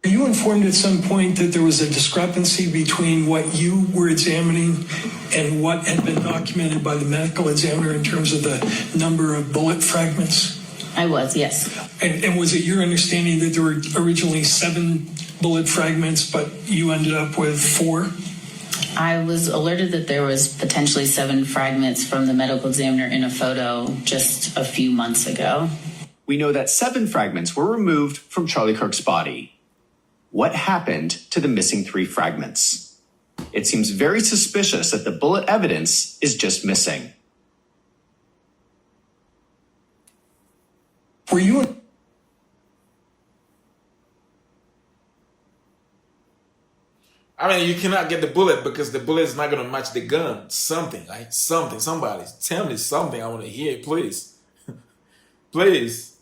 Were you informed at some point that there was a discrepancy between what you were examining and what had been documented by the medical examiner in terms of the number of bullet fragments? I was, yes. And was it your understanding that there were originally 7 bullet fragments, but you ended up with 4? I was alerted that there was potentially 7 fragments from the medical examiner in a photo just a few months ago. We know that 7 fragments were removed from Charlie Kirk's body. What happened to the missing 3 fragments? It seems very suspicious that the bullet evidence is just missing. Were you... I mean, you cannot get the bullet because the bullet is not going to match the gun. Something, like something. Somebody tell me something. I want to hear, please. Please.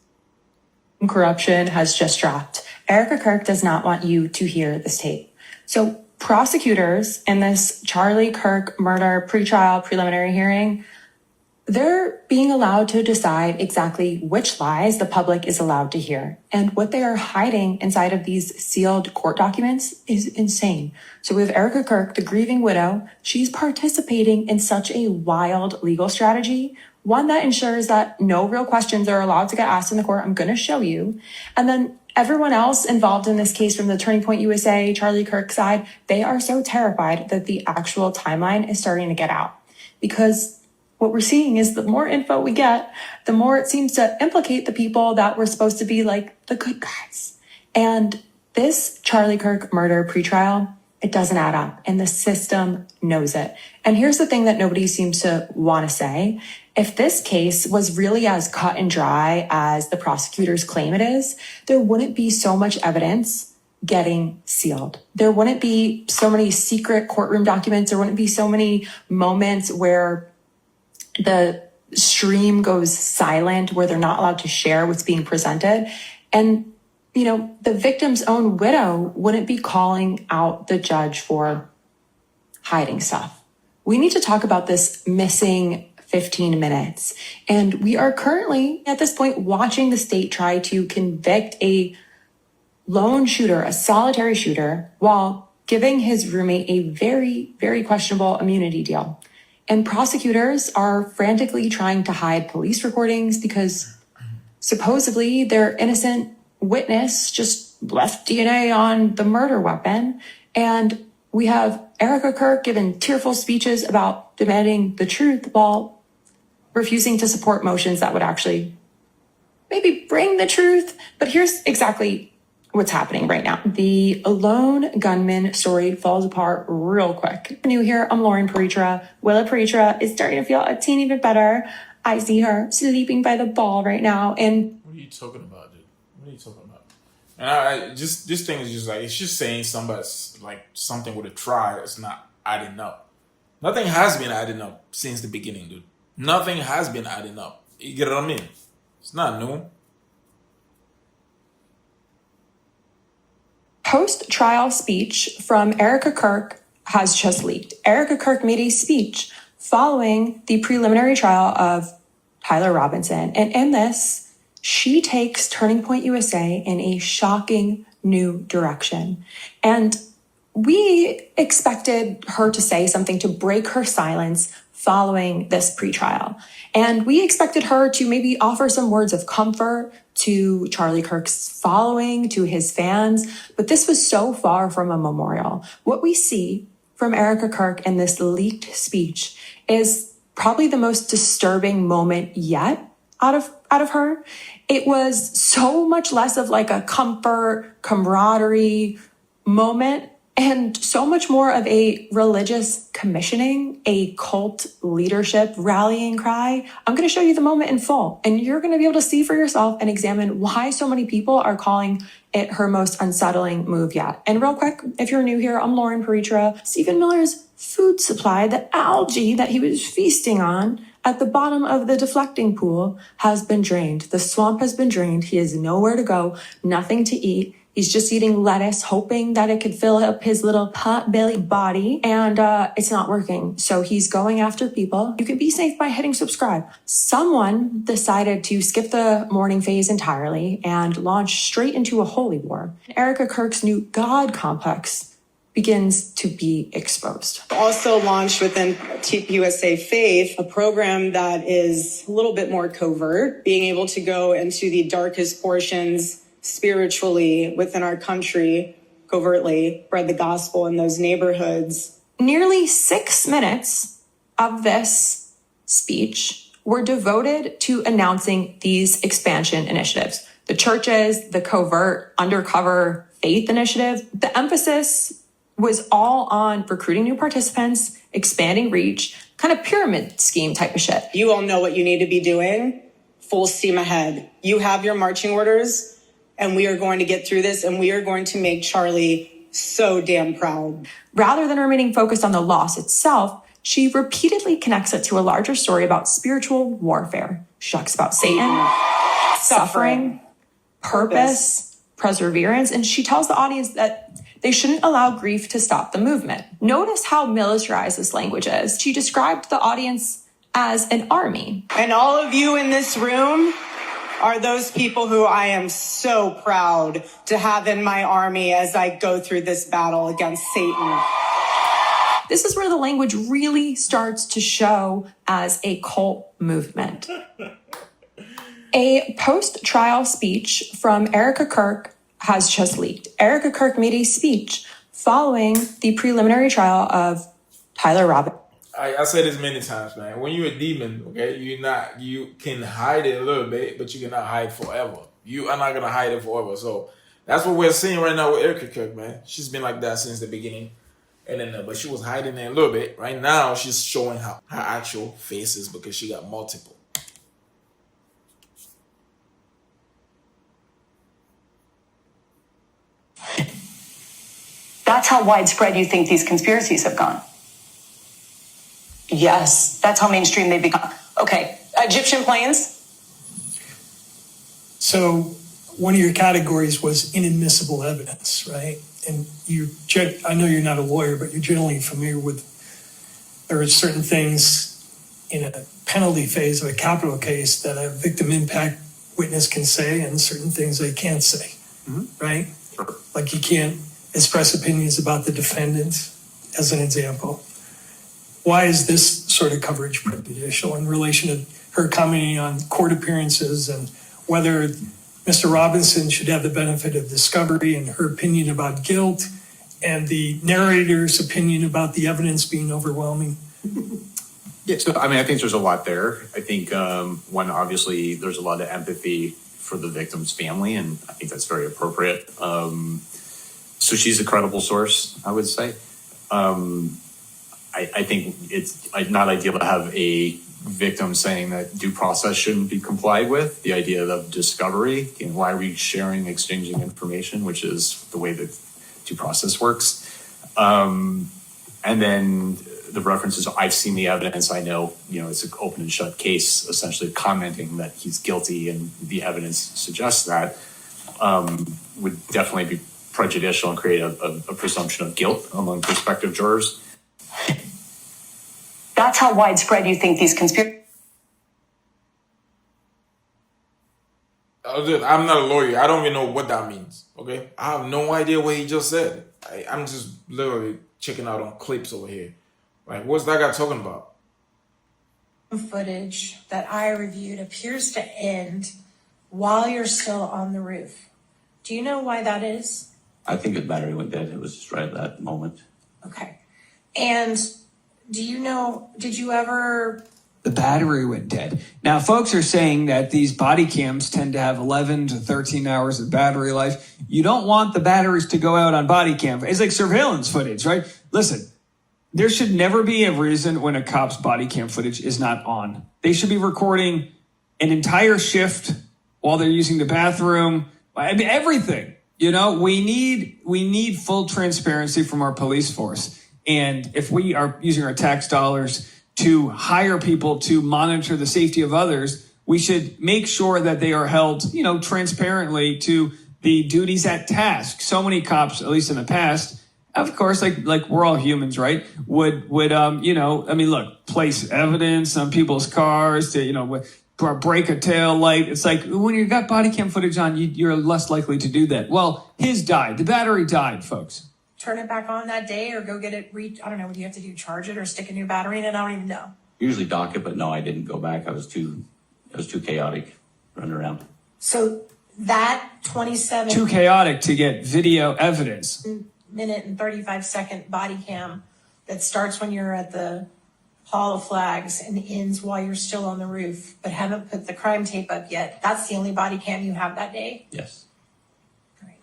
Corruption has just dropped. Erica Kirk does not want you to hear this tape. So prosecutors in this Charlie Kirk murder pretrial preliminary hearing, they're being allowed to decide exactly which lies the public is allowed to hear. And what they are hiding inside of these sealed court documents is insane. So we have Erica Kirk, the grieving widow. She's participating in such a wild legal strategy, one that ensures that no real questions are allowed to get asked in the court. I'm going to show you. And then everyone else involved in this case from the Turning Point USA, Charlie Kirk side, they are so terrified that the actual timeline is starting to get out. Because what we're seeing is the more info we get, the more it seems to implicate the people that were supposed to be like the good guys. And this Charlie Kirk murder pretrial, it doesn't add up, and the system knows it. And here's the thing that nobody seems to want to say. If this case was really as cut and dry as the prosecutors claim it is, there wouldn't be so much evidence getting sealed. There wouldn't be so many secret courtroom documents. There wouldn't be so many moments where the stream goes silent, where they're not allowed to share what's being presented. And, you know, the victim's own widow wouldn't be calling out the judge for hiding stuff. We need to talk about this missing 15 minutes. And we are currently at this point watching the state try to convict a lone shooter, a solitary shooter, while giving his roommate a very, very questionable immunity deal. And prosecutors are frantically trying to hide police recordings because supposedly their innocent witness just left DNA on the murder weapon. And we have Erica Kirk giving tearful speeches about demanding the truth while refusing to support motions that would actually maybe bring the truth. But here's exactly what's happening right now. The lone gunman story falls apart real quick. New here, I'm Lauren Paritra. Willa Paritra is starting to feel a teeny bit better. I see her sleeping by the ball right now. And what are you talking about, dude? What are you talking about? And I just, this thing is just like, it's just saying somebody's like something with a try. It's not adding up. Nothing has been adding up since the beginning, dude. Nothing has been adding up. You get what I mean? It's not new. Post-trial speech from Erica Kirk has just leaked. Erica Kirk made a speech following the preliminary trial of Tyler Robinson. And in this, she takes Turning Point USA in a shocking new direction. And we expected her to say something to break her silence following this pretrial. And we expected her to maybe offer some words of comfort to Charlie Kirk's following, to his fans. But this was so far from a memorial. What we see from Erica Kirk in this leaked speech is probably the most disturbing moment yet out of her. It was so much less of like a comfort, camaraderie moment, and so much more of a religious commissioning, a cult leadership rallying cry. I'm going to show you the moment in full, and you're going to be able to see for yourself and examine why so many people are calling it her most unsettling move yet. And real quick, if you're new here, I'm Lauren Paritra. Stephen Miller's food supply, the algae that he was feasting on at the bottom of the deflecting pool, has been drained. The swamp has been drained. He has nowhere to go, nothing to eat. He's just eating lettuce, hoping that it could fill up his little pot-belly body, and it's not working. So he's going after people. You can be safe by hitting subscribe. Someone decided to skip the mourning phase entirely and launch straight into a holy war. Erica Kirk's new God complex begins to be exposed. Also launched within TPUSA Faith, a program that is a little bit more covert, being able to go into the darkest portions spiritually within our country, covertly spread the gospel in those neighborhoods. Nearly 6 minutes of this speech were devoted to announcing these expansion initiatives. The churches, the covert, undercover faith initiative, the emphasis was all on recruiting new participants, expanding reach, kind of pyramid scheme type of shit. You all know what you need to be doing. Full steam ahead. You have your marching orders, and we are going to get through this, and we are going to make Charlie so damn proud. Rather than remaining focused on the loss itself, she repeatedly connects it to a larger story about spiritual warfare. She talks about Satan, suffering, purpose, perseverance, and she tells the audience that they shouldn't allow grief to stop the movement. Notice how militarized this language is. She described the audience as an army. And all of you in this room are those people who I am so proud to have in my army as I go through this battle against Satan. This is where the language really starts to show as a cult movement. A post-trial speech from Erica Kirk has just leaked. Erica Kirk made a speech following the preliminary trial of Tyler Robbins. I said this many times, man. When you're a demon, okay, you can hide it a little bit, but you cannot hide forever. You are not gonna hide it forever. So that's what we're seeing right now with Erica Kirk, man. She's been like that since the beginning, and then but she was hiding it a little bit. Right now, she's showing her actual faces because she got multiple. That's how widespread you think these conspiracies have gone. Yes, that's how mainstream they've become. Okay, Egyptian planes. So one of your categories was inadmissible evidence, right? And I know you're not a lawyer, but you're generally familiar with, there are certain things in a penalty phase of a capital case that a victim impact witness can say and certain things they can't say, right? Sure. Like you can't express opinions about the defendant, as an example. Why is this sort of coverage prejudicial in relation to her commenting on court appearances and whether Mr. Robinson should have the benefit of discovery and her opinion about guilt and the narrator's opinion about the evidence being overwhelming? Yeah, so I mean, I think there's a lot there. I think one, obviously, there's a lot of empathy for the victim's family, and I think that's very appropriate. So she's a credible source, I would say. I think it's not ideal to have a victim saying that due process shouldn't be complied with. The idea of discovery, why are we sharing, exchanging information, which is the way that due process works. And then the references, I've seen the evidence, I know, it's an open and shut case, essentially commenting that he's guilty and the evidence suggests that, would definitely be prejudicial and create a presumption of guilt among prospective jurors. That's how widespread you think these conspiracies. I'm not a lawyer. I don't even know what that means. Okay, I have no idea what he just said. I'm just literally checking out on clips over here. Like, what's that guy talking about? Footage that I reviewed appears to end while you're still on the roof. Do you know why that is? I think the battery went dead. It was just right at that moment. Okay. And do you know, did you ever... The battery went dead. Now, folks are saying that these body cams tend to have 11 to 13 hours of battery life. You don't want the batteries to go out on body cam. It's like surveillance footage, right? Listen, there should never be a reason when a cop's body cam footage is not on. They should be recording an entire shift while they're using the bathroom. I mean, everything. We need full transparency from our police force. And if we are using our tax dollars to hire people to monitor the safety of others, we should make sure that they are held, transparently to the duties at task. So many cops, at least in the past, of course, like we're all humans, right? Would look, place evidence on people's cars to, break a tail light. It's like when you've got body cam footage on, you're less likely to do that. Well, his died. The battery died, folks. Turn it back on that day or go get it I don't know, what do you have to do? Charge it or stick a new battery in it? I don't even know. Usually dock it, but no, I didn't go back. I was too chaotic running around. So that 27 Too chaotic to get video evidence. minute and 35-second body cam that starts when you're at the Hall of Flags and ends while you're still on the roof, but haven't put the crime tape up yet. That's the only body cam you have that day? Yes. Great.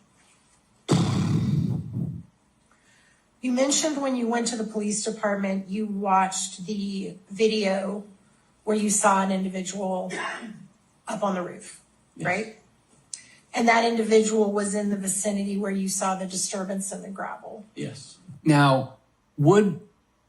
You mentioned when you went to the police department, you watched the video where you saw an individual up on the roof, Yes. right? And that individual was in the vicinity where you saw the disturbance in the gravel. Yes. Now,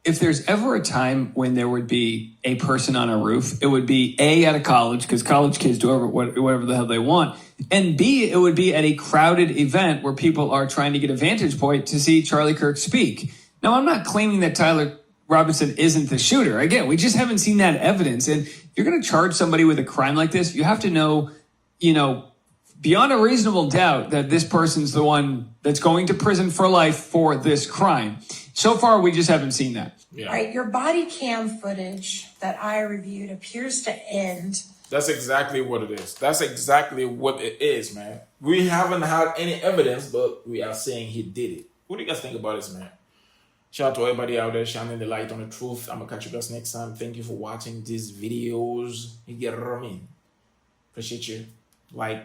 if there's ever a time when there would be a person on a roof, it would be A, at a college, because college kids do whatever the hell they want. And B, it would be at a crowded event where people are trying to get a vantage point to see Charlie Kirk speak. Now, I'm not claiming that Tyler Robinson isn't the shooter. Again, we just haven't seen that evidence. And if you're going to charge somebody with a crime like this, you have to know, beyond a reasonable doubt that this person's the one that's going to prison for life for this crime. So far, we just haven't seen that. Yeah. Right, your body cam footage that I reviewed appears to end. That's exactly what it is. That's exactly what it is, man. We haven't had any evidence, but we are saying he did it. What do you guys think about this, man? Shout out to everybody out there shining the light on the truth. I'm going to catch you guys next time. Thank you for watching these videos. You get what I mean? Appreciate you.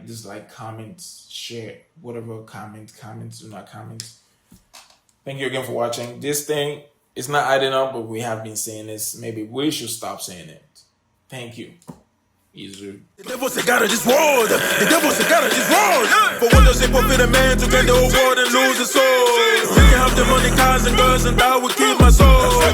Dislike, comment, share, whatever, comments, do not comment. Thank you again for watching. This thing is not adding up, but we have been saying this. Maybe we should stop saying it. Thank you. Easy. The devil said gotta just roll. The devil said gotta just roll. For what does it profit a man to gain the whole world and lose his soul? You can have the money, cars, and girls, and that will keep my soul.